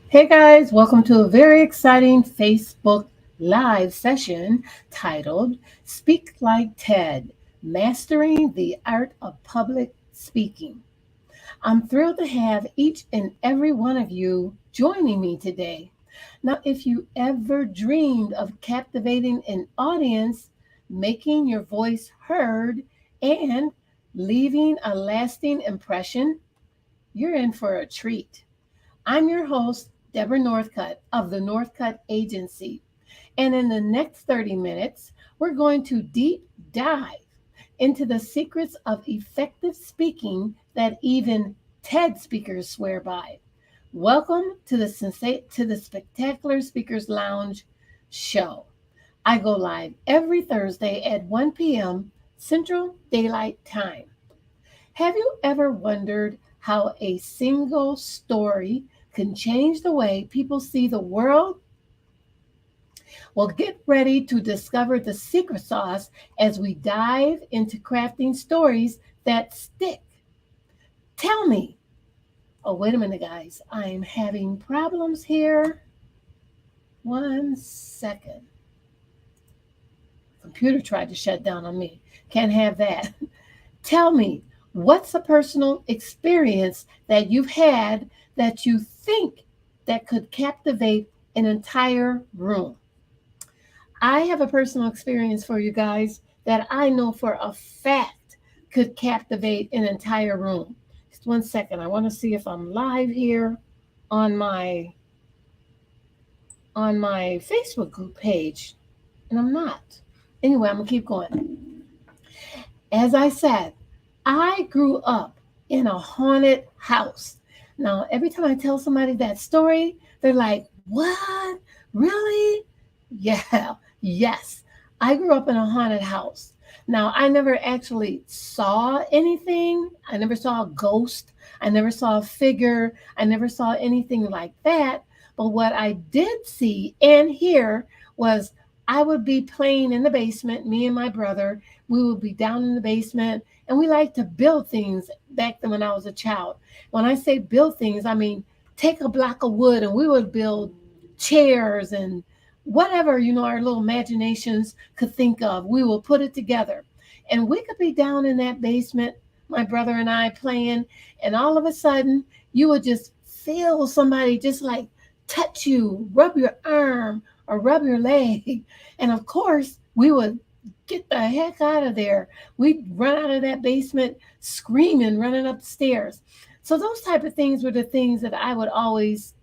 Hey guys, welcome to a very exciting Facebook Live session titled Speak Like Ted Mastering the Art of Public Speaking. I'm thrilled to have each and every one of you joining me today. Now, if you ever dreamed of captivating an audience, making your voice heard, and leaving a lasting impression, you're in for a treat. I'm your host, Deborah Northcutt of the Northcutt Agency. And in the next 30 minutes, we're going to deep dive into the secrets of effective speaking that even TED speakers swear by. Welcome to the Spectacular Speakers Lounge show. I go live every Thursday at 1 p.m. Central Daylight Time. Have you ever wondered how a single story can change the way people see the world? Well, get ready to discover the secret sauce as we dive into crafting stories that stick. Tell me. Oh, wait a minute, guys. I'm having problems here. 1 second. Computer tried to shut down on me. Can't have that. Tell me, what's a personal experience that you've had that you think that could captivate an entire room? I have a personal experience for you guys that I know for a fact could captivate an entire room. Just 1 second. I want to see if I'm live here on my Facebook group page, and I'm not. Anyway, I'm gonna keep going. As I said, I grew up in a haunted house. Now, every time I tell somebody that story, they're like, "What? Really?" Yeah, yes. I grew up in a haunted house. Now, I never actually saw anything. I never saw a ghost. I never saw a figure. I never saw anything like that. But what I did see and hear was I would be playing in the basement, me and my brother. We would be down in the basement, and we like to build things back then when I was a child. When I say build things, I mean take a block of wood and we would build chairs and whatever, our little imaginations could think of. We will put it together. And we could be down in that basement, my brother and I playing, and all of a sudden you would just feel somebody just like touch you, rub your arm or rub your leg. And of course, we would get the heck out of there. We'd run out of that basement screaming, running up the stairs. So those type of things were the things that I would always,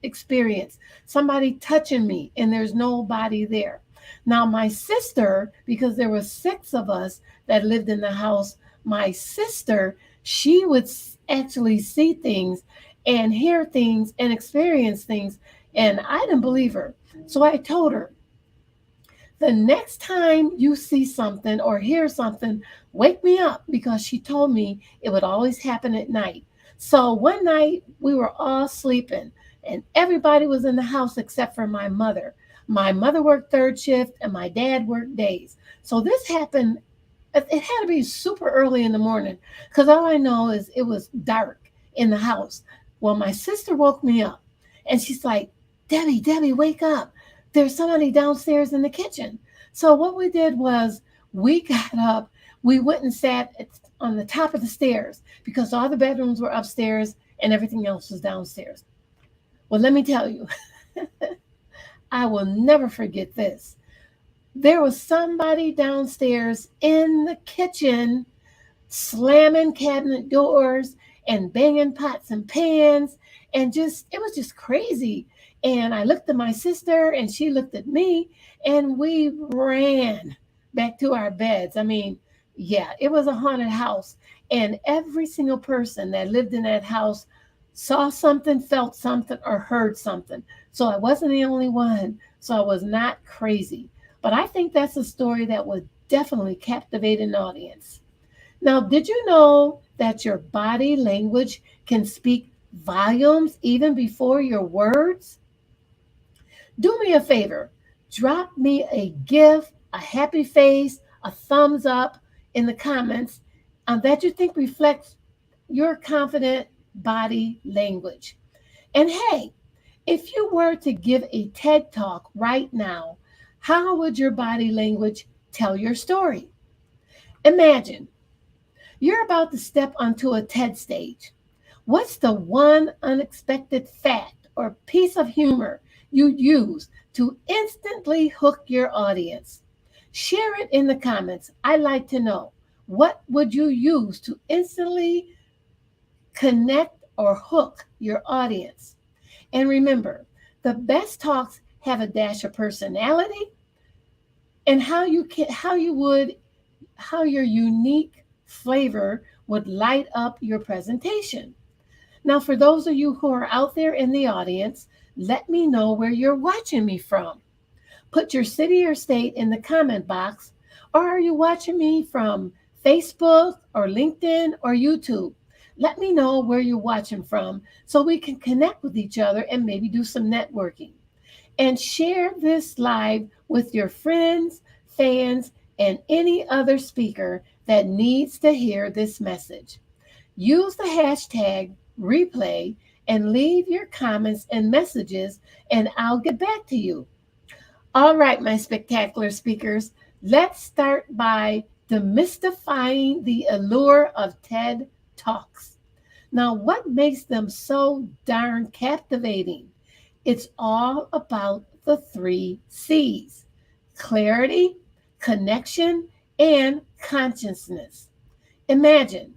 experience. Somebody touching me and there's nobody there. Now my sister, because there were six of us that lived in the house, my sister, she would actually see things and hear things and experience things. And I didn't believe her. So I told her, the next time you see something or hear something, wake me up, because she told me it would always happen at night. So one night we were all sleeping and everybody was in the house except for my mother. My mother worked third shift and my dad worked days. So this happened, it had to be super early in the morning because all I know is it was dark in the house. Well, my sister woke me up and she's like, Debbie, wake up. There's somebody downstairs in the kitchen. So what we did was we got up, we went and sat on the top of the stairs because all the bedrooms were upstairs and everything else was downstairs. Well, let me tell you, I will never forget this. There was somebody downstairs in the kitchen slamming cabinet doors and banging pots and pans, and just it was just crazy. And I looked at my sister and she looked at me and we ran back to our beds. I mean, yeah, it was a haunted house, and every single person that lived in that house saw something, felt something, or heard something. So I wasn't the only one. So I was not crazy. But I think that's a story that would definitely captivate an audience. Now, did you know that your body language can speak volumes even before your words? Do me a favor, drop me a GIF, a happy face, a thumbs up in the comments that you think reflects your confident body language. And hey, if you were to give a TED talk right now, how would your body language tell your story? Imagine you're about to step onto a TED stage. What's the one unexpected fact or piece of humor you'd use to instantly hook your audience? Share it in the comments. I'd like to know. What would you use to instantly connect or hook your audience? And remember, the best talks have a dash of personality and how your unique flavor would light up your presentation. Now, for those of you who are out there in the audience, let me know where you're watching me from. Put your city or state in the comment box. Or are you watching me from Facebook or LinkedIn or YouTube? Let me know where you're watching from so we can connect with each other and maybe do some networking. And share this live with your friends, fans, and any other speaker that needs to hear this message. Use the hashtag replay and leave your comments and messages, and I'll get back to you. All right, my spectacular speakers, let's start by demystifying the allure of TED Talks. Now, what makes them so darn captivating? It's all about the three C's: clarity, connection, and consciousness. Imagine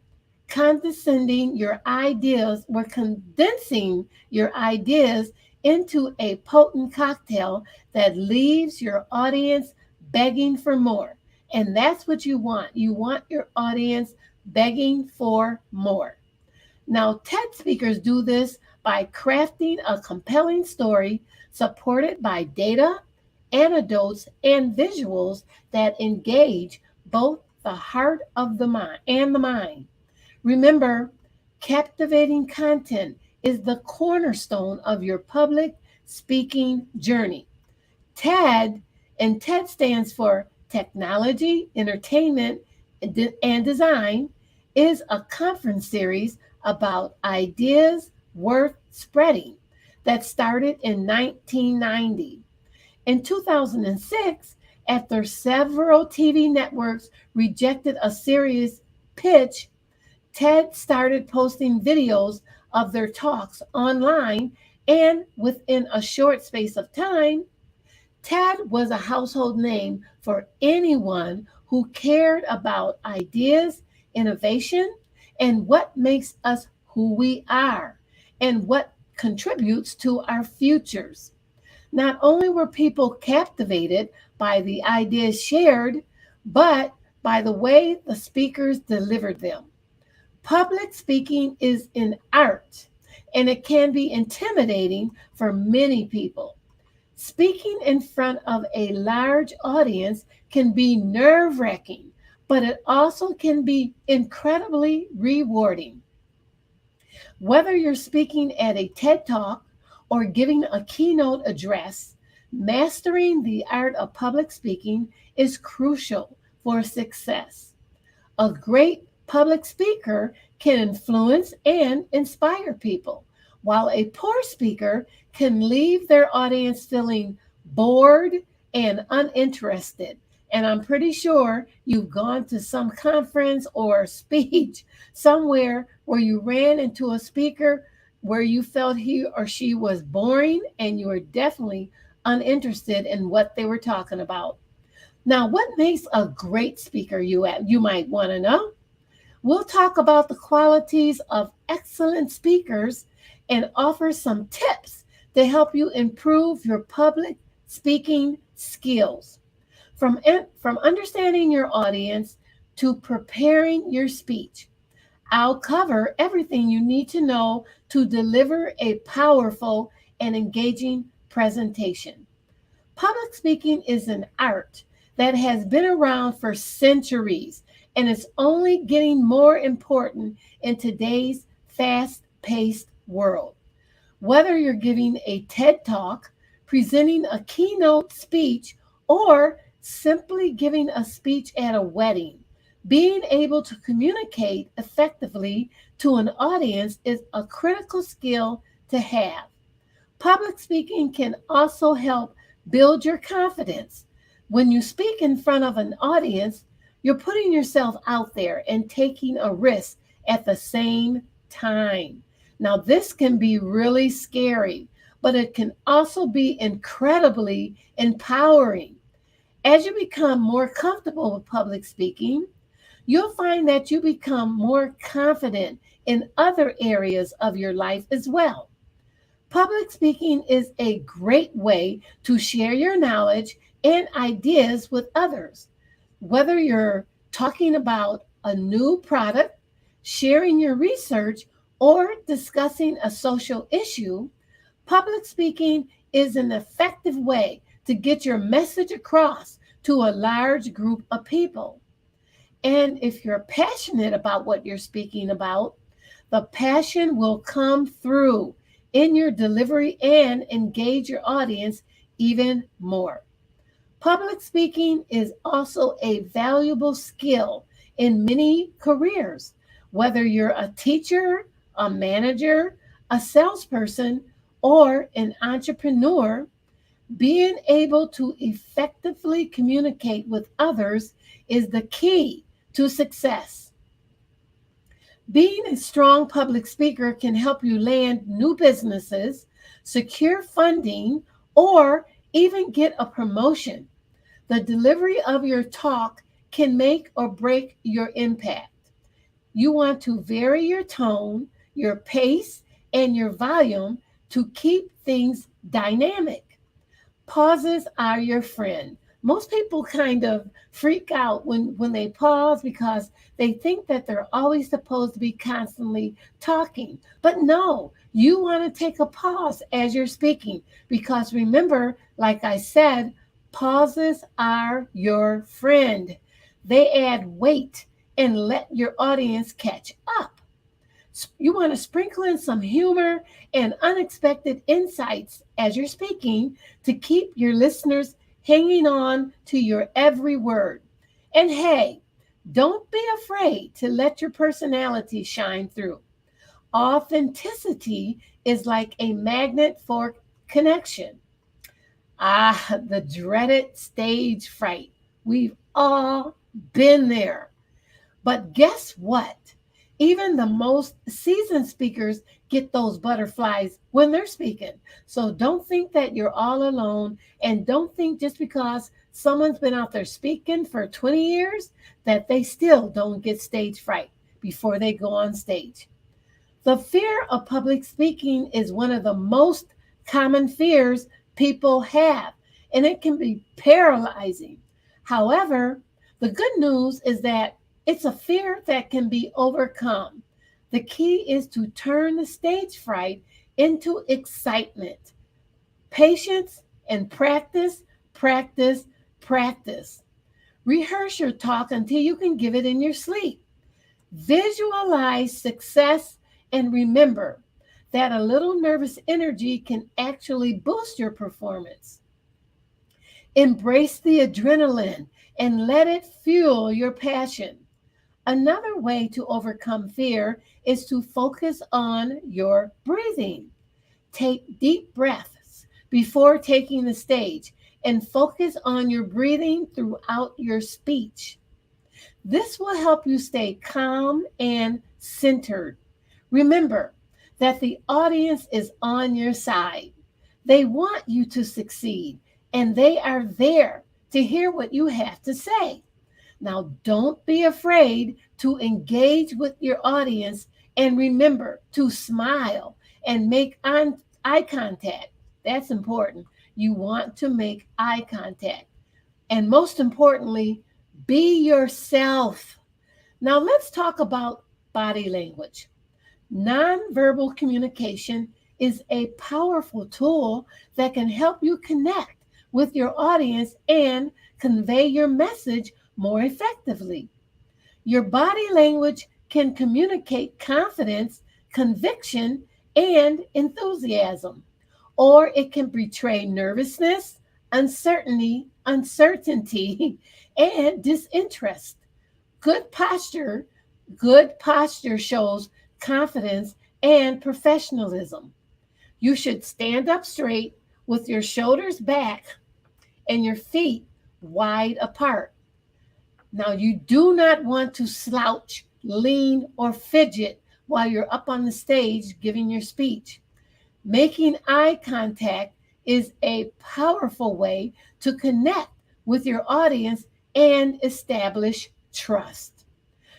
condensing your ideas, we're condensing your ideas into a potent cocktail that leaves your audience begging for more. And that's what you want. You want your audience begging for more. Now, TED speakers do this by crafting a compelling story supported by data, anecdotes, and visuals that engage both the heart of the mind and the mind. Remember, captivating content is the cornerstone of your public speaking journey. TED, and TED stands for Technology, Entertainment, and Design, is a conference series about ideas worth spreading that started in 1990. In 2006, after several TV networks rejected a series pitch, TED started posting videos of their talks online, and within a short space of time, TED was a household name for anyone who cared about ideas, innovation, and what makes us who we are, and what contributes to our futures. Not only were people captivated by the ideas shared, but by the way the speakers delivered them. Public speaking is an art, and it can be intimidating for many people. Speaking in front of a large audience can be nerve wracking, but it also can be incredibly rewarding. Whether you're speaking at a TED Talk or giving a keynote address, mastering the art of public speaking is crucial for success. A great public speaker can influence and inspire people, while a poor speaker can leave their audience feeling bored and uninterested. And I'm pretty sure you've gone to some conference or speech somewhere where you ran into a speaker where you felt he or she was boring and you were definitely uninterested in what they were talking about. Now, what makes a great speaker, you might want to know? We'll talk about the qualities of excellent speakers and offer some tips to help you improve your public speaking skills. From understanding your audience to preparing your speech, I'll cover everything you need to know to deliver a powerful and engaging presentation. Public speaking is an art that has been around for centuries, and it's only getting more important in today's fast paced world. Whether you're giving a TED talk, presenting a keynote speech, or simply giving a speech at a wedding, being able to communicate effectively to an audience is a critical skill to have. Public speaking can also help build your confidence. When you speak in front of an audience, you're putting yourself out there and taking a risk at the same time. Now, this can be really scary, but it can also be incredibly empowering. As you become more comfortable with public speaking, you'll find that you become more confident in other areas of your life as well. Public speaking is a great way to share your knowledge and ideas with others. Whether you're talking about a new product, sharing your research, or discussing a social issue, public speaking is an effective way to get your message across to a large group of people. And if you're passionate about what you're speaking about, the passion will come through in your delivery and engage your audience even more. Public speaking is also a valuable skill in many careers, whether you're a teacher, a manager, a salesperson, or an entrepreneur. Being able to effectively communicate with others is the key to success. Being a strong public speaker can help you land new businesses, secure funding, or even get a promotion. The delivery of your talk can make or break your impact. You want to vary your tone, your pace, and your volume to keep things dynamic. Pauses are your friend. Most people kind of freak out when they pause because they think that they're always supposed to be constantly talking. But no, you want to take a pause as you're speaking because remember, like I said, pauses are your friend. They add weight and let your audience catch up. You want to sprinkle in some humor and unexpected insights as you're speaking to keep your listeners hanging on to your every word. And hey, don't be afraid to let your personality shine through. Authenticity is like a magnet for connection. Ah, the dreaded stage fright. We've all been there. But guess what? Even the most seasoned speakers get those butterflies when they're speaking. So don't think that you're all alone. And don't think just because someone's been out there speaking for 20 years that they still don't get stage fright before they go on stage. The fear of public speaking is one of the most common fears people have, and it can be paralyzing. However, the good news is that it's a fear that can be overcome. The key is to turn the stage fright into excitement, patience, and practice, practice, practice. Rehearse your talk until you can give it in your sleep. Visualize success and remember that a little nervous energy can actually boost your performance. Embrace the adrenaline and let it fuel your passion. Another way to overcome fear is to focus on your breathing. Take deep breaths before taking the stage and focus on your breathing throughout your speech. This will help you stay calm and centered. Remember that the audience is on your side. They want you to succeed, and they are there to hear what you have to say. Now, don't be afraid to engage with your audience and remember to smile and make eye contact. That's important. You want to make eye contact. And most importantly, be yourself. Now, let's talk about body language. Nonverbal communication is a powerful tool that can help you connect with your audience and convey your message more effectively. Your body language can communicate confidence, conviction, and enthusiasm, or it can betray nervousness, uncertainty, and disinterest. Good posture, good posture shows confidence and professionalism. You should stand up straight with your shoulders back and your feet wide apart. Now, you do not want to slouch, lean, or fidget while you're up on the stage giving your speech. Making eye contact is a powerful way to connect with your audience and establish trust.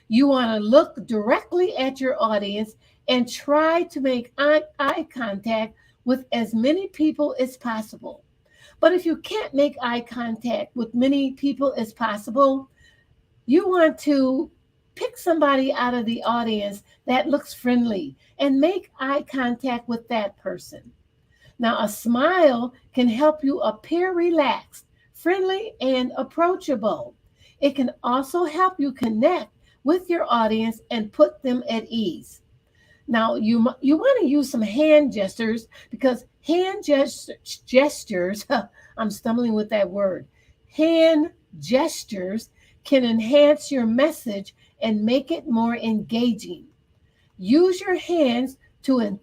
You want to look directly at your audience and try to make eye contact with as many people as possible. But if you can't make eye contact with many people as possible, you want to pick somebody out of the audience that looks friendly and make eye contact with that person. Now, a smile can help you appear relaxed, friendly, and approachable. It can also help you connect with your audience and put them at ease. Now, you want to use some hand gestures because gestures, I'm stumbling with that word. Hand gestures can enhance your message and make it more engaging. Use your hands to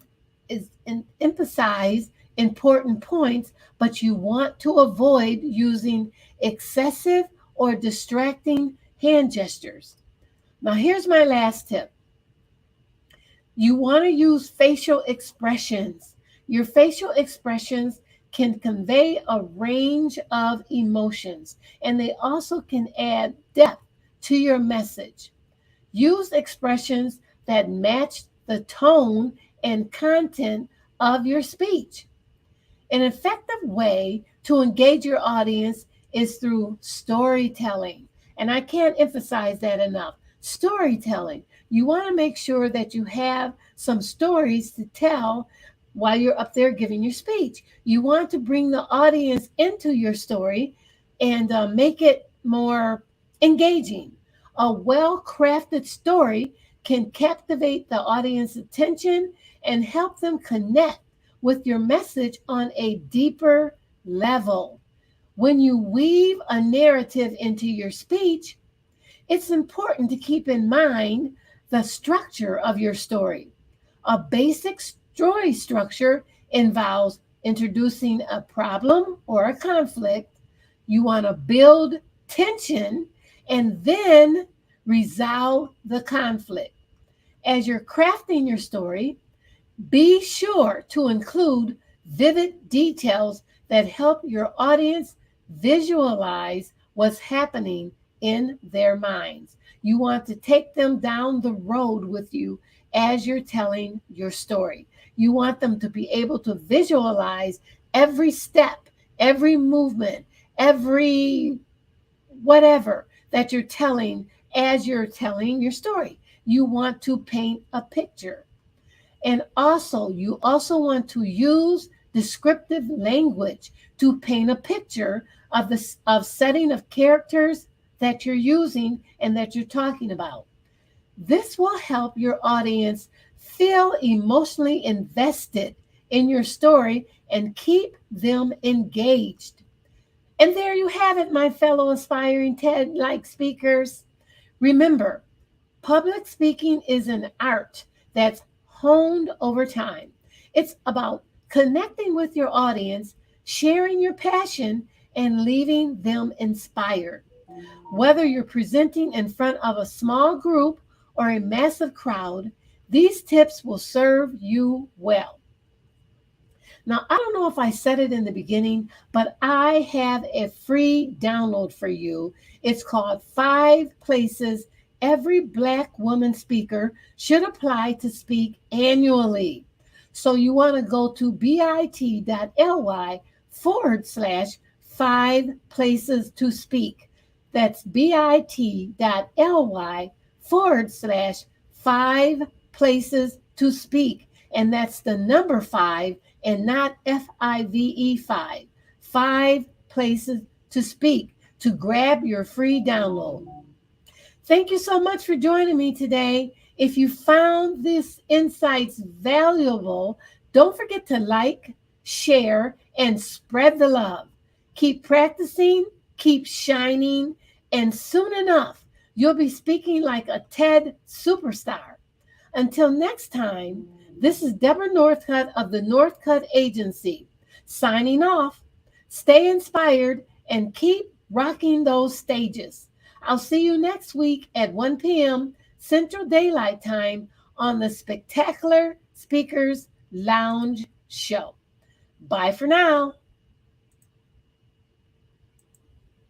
emphasize important points, but you want to avoid using excessive or distracting hand gestures. Now, here's my last tip. You want to use facial expressions. Your facial expressions can convey a range of emotions, and they also can add depth to your message. Use expressions that match the tone and content of your speech. An effective way to engage your audience is through storytelling. And I can't emphasize that enough. Storytelling. You want to make sure that you have some stories to tell while you're up there giving your speech. You want to bring the audience into your story and make it more engaging. A well crafted story can captivate the audience's attention and help them connect with your message on a deeper level. When you weave a narrative into your speech, it's important to keep in mind the structure of your story. A basic story structure involves introducing a problem or a conflict. You want to build tension and then resolve the conflict. As you're crafting your story, be sure to include vivid details that help your audience visualize what's happening in their minds. You want to take them down the road with you as you're telling your story. You want them to be able to visualize every step, every movement, every whatever that you're telling as you're telling your story. You want to paint a picture. And also, you also want to use descriptive language to paint a picture of the setting of characters that you're using and that you're talking about. This will help your audience feel emotionally invested in your story and keep them engaged. And there you have it, my fellow aspiring TED like speakers. Remember, public speaking is an art that's honed over time. It's about connecting with your audience, sharing your passion, and leaving them inspired. Whether you're presenting in front of a small group or a massive crowd, these tips will serve you well. Now, I don't know if I said it in the beginning, but I have a free download for you. It's called 5 Places Every Black Woman Speaker Should Apply to Speak Annually. So you want to go to bit.ly/5 places to speak. That's bit.ly/5 places to speak. And that's the number 5 and not FIVE5. 5 places to speak to grab your free download. Thank you so much for joining me today. If you found these insights valuable, don't forget to like, share, and spread the love. Keep practicing, keep shining, and soon enough, you'll be speaking like a TED superstar. Until next time, this is Deborah Northcutt of the Northcutt Agency signing off. Stay inspired and keep rocking those stages. I'll see you next week at 1 p.m. Central Daylight Time on the Spectacular Speakers Lounge Show. Bye for now.